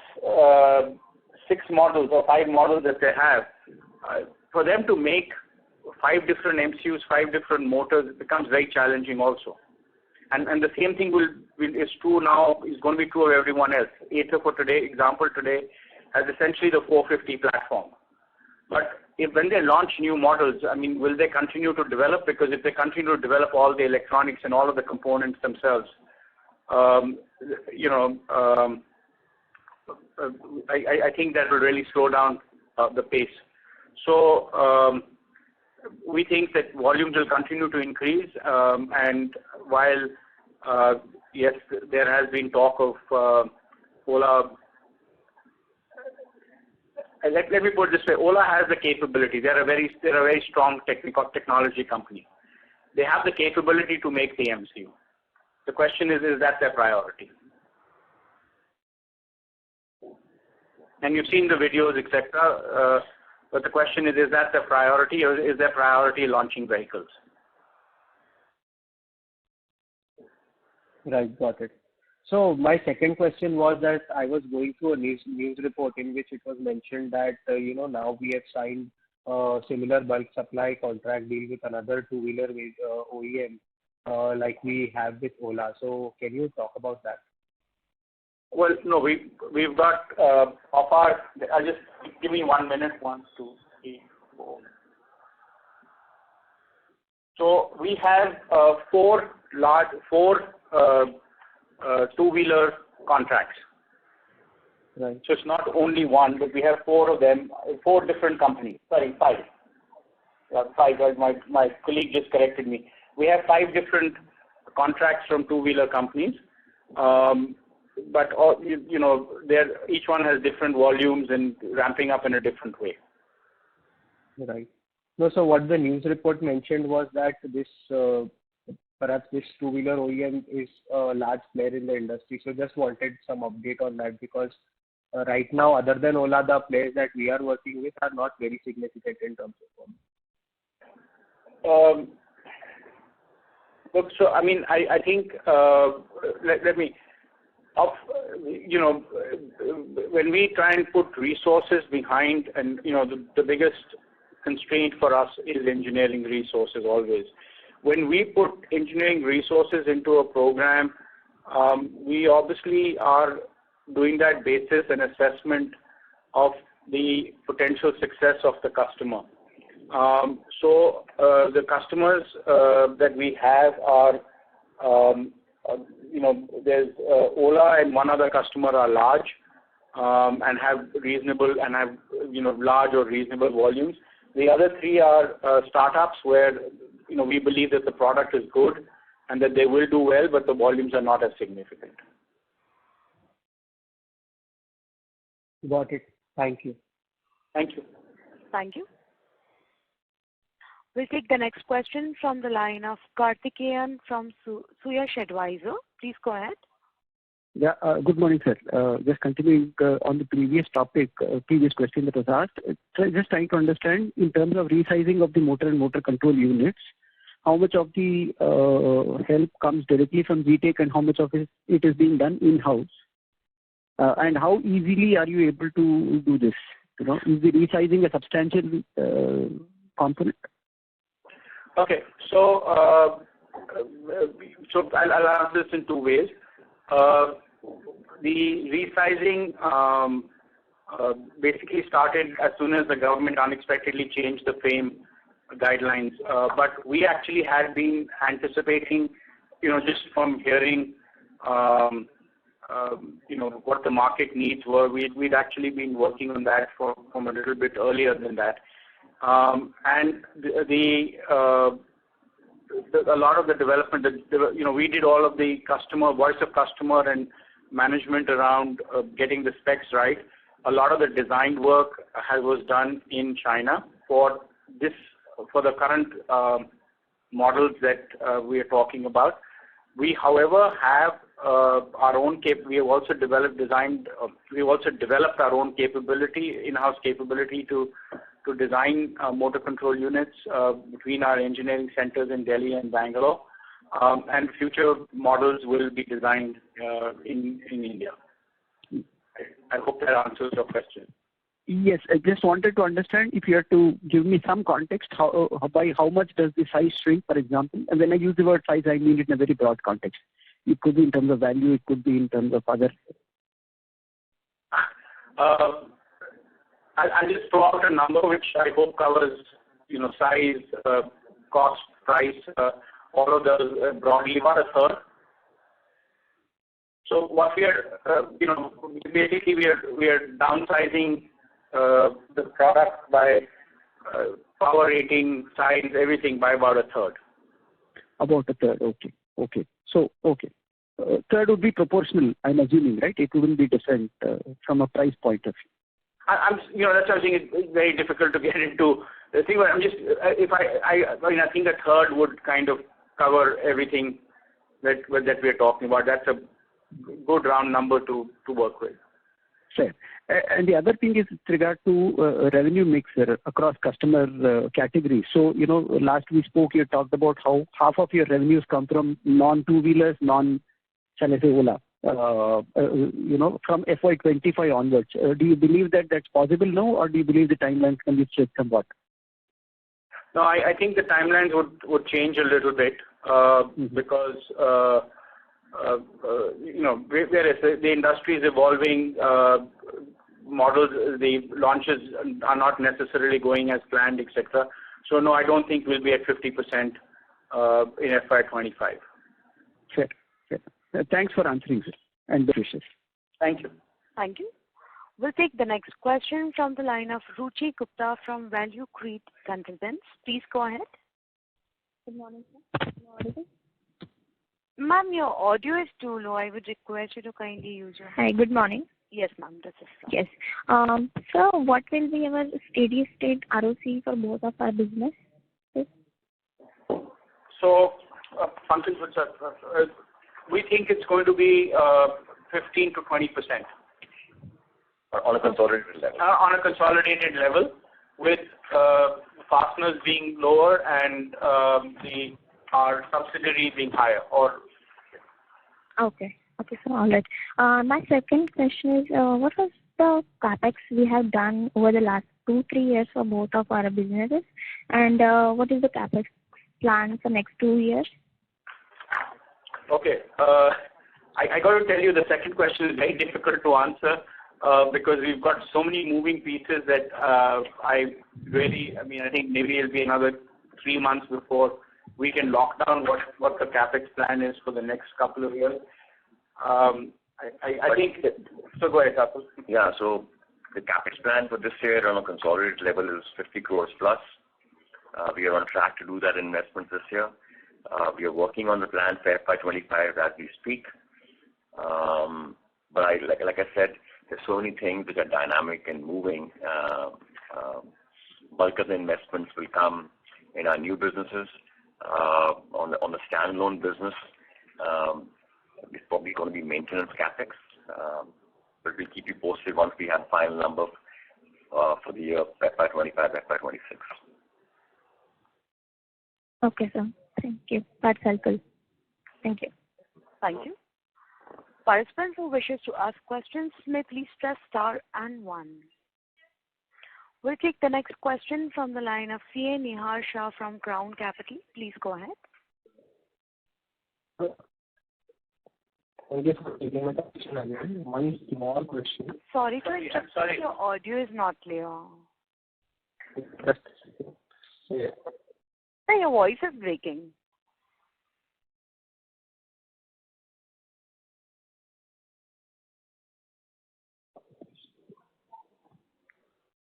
6 models or 5 models that they have. For them to make 5 different MCUs, 5 different motors, it becomes very challenging also. And the same thing is true now, is going to be true of everyone else. Ather for today, example today, has essentially the 450 platform. But when they launch new models, I mean, will they continue to develop? Because if they continue to develop all the electronics and all of the components themselves, I think that will really slow down the pace. So we think that volumes will continue to increase, and while yes, there has been talk of Ola. Let me put it this way: Ola has the capability. They're a very strong technology company. They have the capability to make the MCU. The question is that their priority? And you've seen the videos, etc. But the question is that their priority, or is their priority launching vehicles? Right, got it. So my second question was that I was going through a news report in which it was mentioned that now we have signed a similar bulk supply contract deal with another two-wheeler OEM like we have with Ola. So can you talk about that? Well, no, we've got of our. I'll just give me 1 minute. 1, 2, 3, 4. So we have 4 two-wheeler contracts. Right. So it's not only one, but we have 4 of them, 4 different companies. Sorry, 5. 5. My colleague just corrected me. We have 5 different contracts from two-wheeler companies. But each one has different volumes and ramping up in a different way. Right. No, so what the news report mentioned was that this perhaps this two-wheeler OEM is a large player in the industry. So just wanted some update on that, because right now, other than Ola, the players that we are working with are not very significant in terms of volume. Look, so I mean, I think let me. When we try and put resources behind, and the biggest constraint for us is engineering resources always. When we put engineering resources into a program, we obviously are doing that basis an assessment of the potential success of the customer. So the customers that we have are there's Ola and one other customer are large and have reasonable and have large or reasonable volumes. The other 3 are startups where we believe that the product is good and that they will do well, but the volumes are not as significant. Got it. Thank you. Thank you. Thank you. We'll take the next question from the line of Karthikeyan from Suyash Advisor. Please go ahead. Yeah, good morning, sir. Just continuing on the previous topic, previous question that was asked. So just trying to understand in terms of resizing of the motor and motor control units, how much of the help comes directly from GTEC and how much of it is being done in-house? And how easily are you able to do this? Is the resizing a substantial component? Okay, so I'll answer this in 2 ways. The resizing basically started as soon as the government unexpectedly changed the FAME guidelines. But we actually had been anticipating, just from hearing, what the market needs were. We'd actually been working on that from a little bit earlier than that. And a lot of the development, we did all of the voice of customer and management around getting the specs right. A lot of the design work was done in China for the current models that we are talking about. We, however, have our own we have also developed our own capability, in-house capability to design motor control units between our engineering centers in Delhi and Bangalore, and future models will be designed in India. I hope that answers your question. Yes, I just wanted to understand if you had to give me some context, by how much does the size shrink, for example? And when I use the word size, I mean it in a very broad context. It could be in terms of value, it could be in terms of other. I'll just throw out a number which I hope covers, size, cost, price, all of those broadly, about a third. So what we are, basically we are downsizing the product by power rating, size, everything by about a third. About a third, okay. So, third would be proportional, I'm assuming, right? It wouldn't be different from a price point of view. That's why I think it's very difficult to get into. The thing, I think a third would kind of cover everything that we are talking about. That's a good round number to work with. Fair. And the other thing is with regard to revenue mix across customer categories. So, last we spoke, you talked about how half of your revenues come from non-two-wheelers, shall I say, Ola, from FY25 onwards. Do you believe that that's possible now, or do you believe the timelines can be changed somewhat? No, I think the timelines would change a little bit because the industry is evolving, models, the launches are not necessarily going as planned, etc. So no, I don't think we'll be at 50% in FY25. Fair. Thanks for answering, sir, and best wishes. Thank you. Thank you. We'll take the next question from the line of Ruchi Gupta from Value Creed Consultants. Please go ahead. Good morning, sir. Ma'am, your audio is too low. I would request you to kindly use your. Hi, good morning. Yes, ma'am. This is fine. Yes. So, what will be our steady state ROC for both of our business? So, we think it's going to be 15 to 20%. On a consolidated level. On a consolidated level, with fasteners being lower and our subsidiary being higher. Okay, so all right. My second question is, what was the capex we have done over the last 2-3 years for both of our businesses, and what is the capex plan for next 2 years? Okay, I got to tell you, the second question is very difficult to answer because we've got so many moving pieces that I think maybe it'll be another 3 months before we can lock down what the capex plan is for the next couple of years. I think so. Go ahead, Atul. Yeah. So the capex plan for this year on a consolidated level is 50 crores plus. We are on track to do that investment this year. We are working on the plan for FY25 as we speak. But like I said, there's so many things which are dynamic and moving. Bulk of the investments will come in our new businesses. On the standalone business, it's probably going to be maintenance capex, but we'll keep you posted once we have final number for the year FY25, FY26. Okay, sir. Thank you. That's helpful. Thank you. Thank you. Participants who wishes to ask questions may please press star and 1. We'll take the next question from the line of CA Nihar Shah from Crown Capital. Please go ahead. Thank you for taking my question again. One small question. Sorry to interrupt. Sorry. Your audio is not clear. Yeah. Your voice is breaking.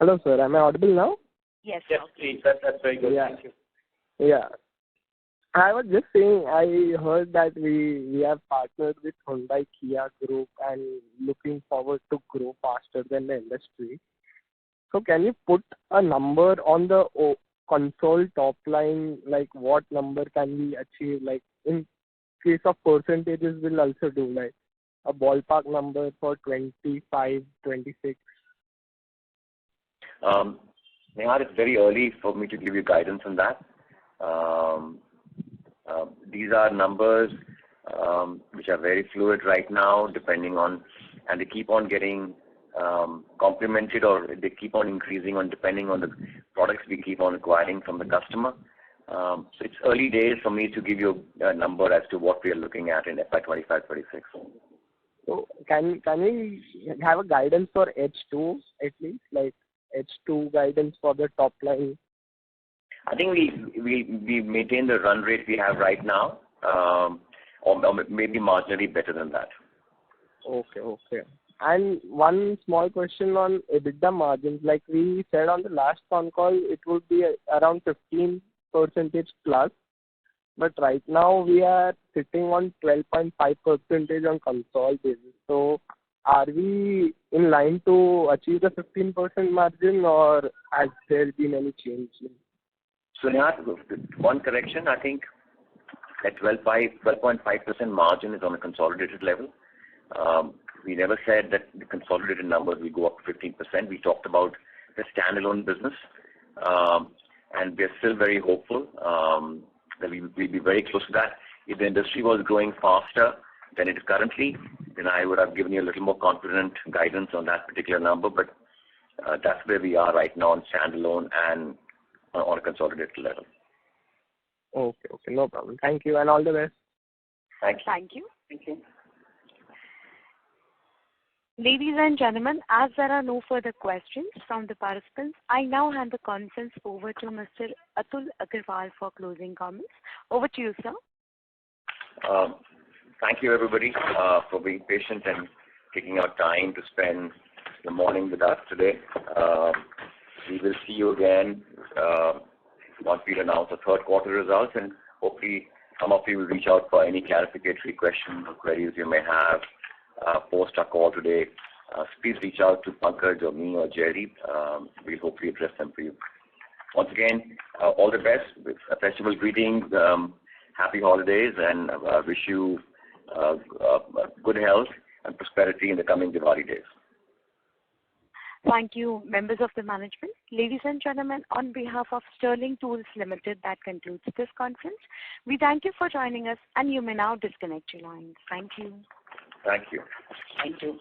Hello, sir. Am I audible now? Yes. Yes, please. That's very good. Yeah. Thank you. Yeah. I was just saying, I heard that we have partnered with Hyundai Kia Group and looking forward to grow faster than the industry. So can you put a number on the console top line, like what number can we achieve? Like in case of percentages, we'll also do like a ballpark number for 25, 26. Nihar, it's very early for me to give you guidance on that. These are numbers which are very fluid right now, depending on, and they keep on getting complemented, or they keep on increasing on depending on the products we keep on acquiring from the customer. So it's early days for me to give you a number as to what we are looking at in FY25-26. So can we have a guidance for H2 at least, like H2 guidance for the top line? I think we maintain the run rate we have right now, or maybe marginally better than that. Okay. And one small question on EBITDA margins. Like we said on the last phone call, it would be around 15% plus. But right now we are sitting on 12.5% on consolidated basis. So are we in line to achieve the 15% margin, or has there been any change? So Nihar, one correction, I think that 12.5% margin is on a consolidated level. We never said that the consolidated numbers will go up to 15%. We talked about the standalone business, and we're still very hopeful that we'll be very close to that. If the industry was growing faster than it is currently, then I would have given you a little more confident guidance on that particular number, but that's where we are right now on standalone and on a consolidated level. Okay, no problem. Thank you and all the best. Thank you. Ladies and gentlemen, as there are no further questions from the participants, I now hand the conference over to Mr. Atul Agarwal for closing comments. Over to you, sir. Thank you, everybody, for being patient and taking our time to spend the morning with us today. We will see you again once we announce the third quarter results, and hopefully some of you will reach out for any clarificatory questions or queries you may have post our call today. Please reach out to Pankaj or me or Jerry. We'll hopefully address them for you. Once again, all the best with festival greetings, happy holidays, and wish you good health and prosperity in the coming Diwali days. Thank you, members of the management. Ladies and gentlemen, on behalf of Sterling Tools Limited, that concludes this conference. We thank you for joining us, and you may now disconnect your lines. Thank you. Thank you. Thank you.